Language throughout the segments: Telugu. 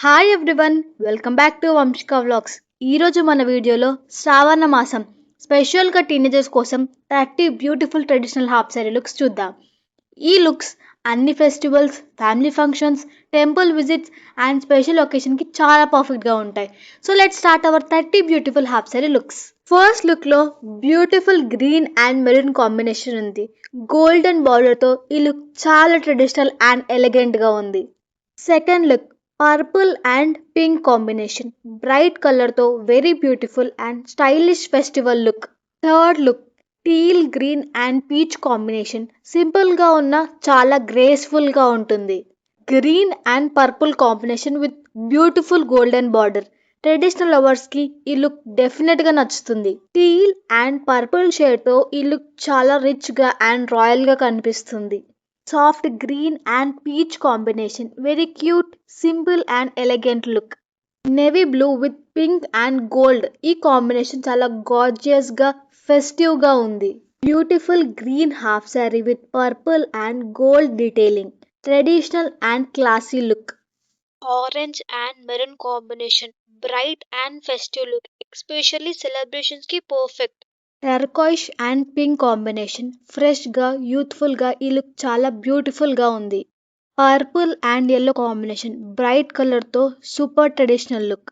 Hi everyone, welcome back to Vamshika vlogs. ఈరోజు మన వీడియోలో శ్రావణ మాసం స్పెషల్గా టీనేజర్స్ కోసం 30 beautiful traditional half sari looks చూద్దాం. ఈ లుక్స్ అన్ని festivals, family functions, temple visits and special ఒకేషన్కి చాలా పర్ఫెక్ట్గా ఉంటాయి. So let's start our 30 beautiful half sari looks. First లుక్లో beautiful green and maroon combination ఉంది. గోల్డెన్ బార్డర్తో ఈ లుక్ చాలా ట్రెడిషనల్ అండ్ ఎలిగెంట్గా ఉంది. Second look purple and pink combination, bright కలర్తో very beautiful and stylish festival look. Third look teal green and peach combination, సింపుల్గా ఉన్న చాలా గ్రేస్ఫుల్గా ఉంటుంది. Green and purple combination with beautiful golden border. Traditional లవర్స్కి ఈ లుక్ డెఫినెట్గా నచ్చుతుంది. టీల్ అండ్ పర్పుల్ షేడ్తో ఈ లుక్ చాలా రిచ్గా అండ్ రాయల్గా కనిపిస్తుంది. Soft green and peach combination, very cute, simple and elegant look. Navy blue with pink and gold, ఈ కాంబినేషన్ చాలా గార్జియస్గా ఫెస్టివ్గా ఉంది. Beautiful green half sorry with purple and gold detailing, traditional and classy look. Orange and maroon combination, bright and festive look, especially celebrations కి పర్ఫెక్ట్. టర్కాయిష్ అండ్ పింక్ కాంబినేషన్, ఫ్రెష్గా యూత్ఫుల్గా ఈ లుక్ చాలా బ్యూటిఫుల్గా ఉంది. Purple and yellow combination, bright కలర్తో super traditional look.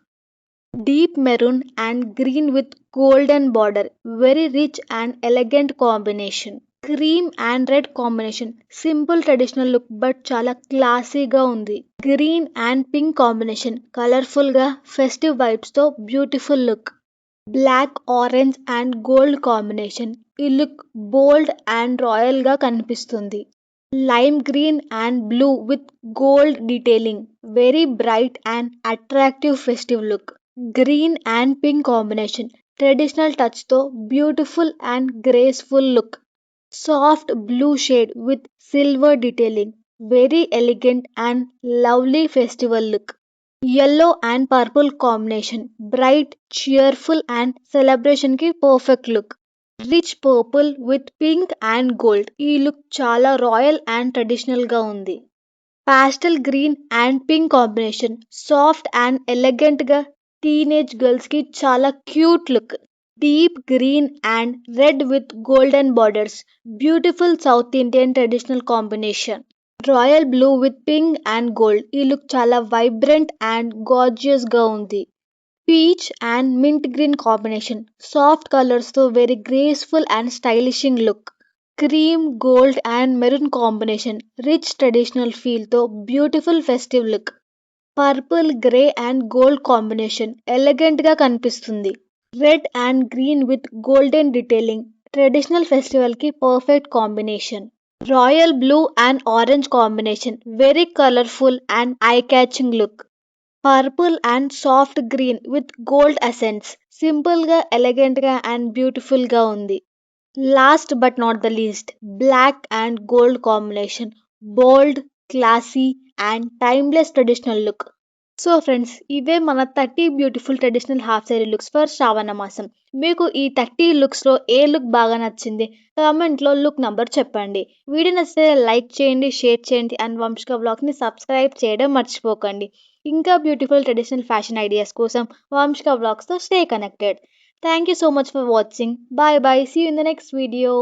Deep maroon and green with golden border, very rich and elegant combination. Cream and red combination, simple traditional look but చాలా క్లాసీగా ఉంది. గ్రీన్ అండ్ పింక్ కాంబినేషన్, కలర్ఫుల్గా ఫెస్టివ్ వైబ్స్తో beautiful look. Black, orange and gold combination, ఈ లుక్ బోల్డ్ అండ్ రాయల్గా కనిపిస్తుంది. Lime green and blue with gold detailing, very bright and attractive festive look. Green and pink combination, traditional టచ్తో beautiful and graceful look. Soft blue shade with silver detailing, very elegant and lovely festival look. Yellow and purple combination, bright, cheerful and celebration కి perfect look. Rich purple with pink and gold, ఈ లుక్ చాలా రాయల్ అండ్ ట్రెడిషనల్ గా ఉంది. పాస్టల్ green and pink combination, soft and elegant గా టీనేజ్ గర్ల్స్ కి చాలా cute look. Deep green and red with golden borders, beautiful south Indian traditional combination. Royal blue with pink and gold, ఈ లుక్ చాలా వైబ్రెంట్ అండ్ గార్జియస్ గా ఉంది. Peach and mint green combination, soft colours తో very graceful and stylishing look. Cream, gold and maroon combination, rich traditional feel తో beautiful festive look. Purple, grey and gold combination, elegant గా కనిపిస్తుంది. Red and green with golden detailing, traditional festival కి perfect combination. Royal blue and orange combination, very colourful and eye catching look. Purple and soft green with gold accents, simple గా, ఎలిగెంట్ గా అండ్ బ్యూటిఫుల్ గా ఉంది. Last but not the least, black and gold combination, bold, classy and timeless traditional look. So friends, ఇవే మన 30 beautiful traditional half sari looks for Shravana మాసం. మీకు ఈ 30 లుక్స్లో ఏ లుక్ బాగా నచ్చింది కామెంట్లో లుక్ నంబర్ చెప్పండి. వీడియో నచ్చితే లైక్ చేయండి, షేర్ చేయండి అండ్ వంశిక వ్లాగ్ని సబ్స్క్రైబ్ చేయడం మర్చిపోకండి. ఇంకా బ్యూటిఫుల్ ట్రెడిషనల్ ఫ్యాషన్ ఐడియాస్ కోసం వంశిక వ్లాగ్స్తో stay connected. Thank you so much for watching. Bye bye, see you in the next video.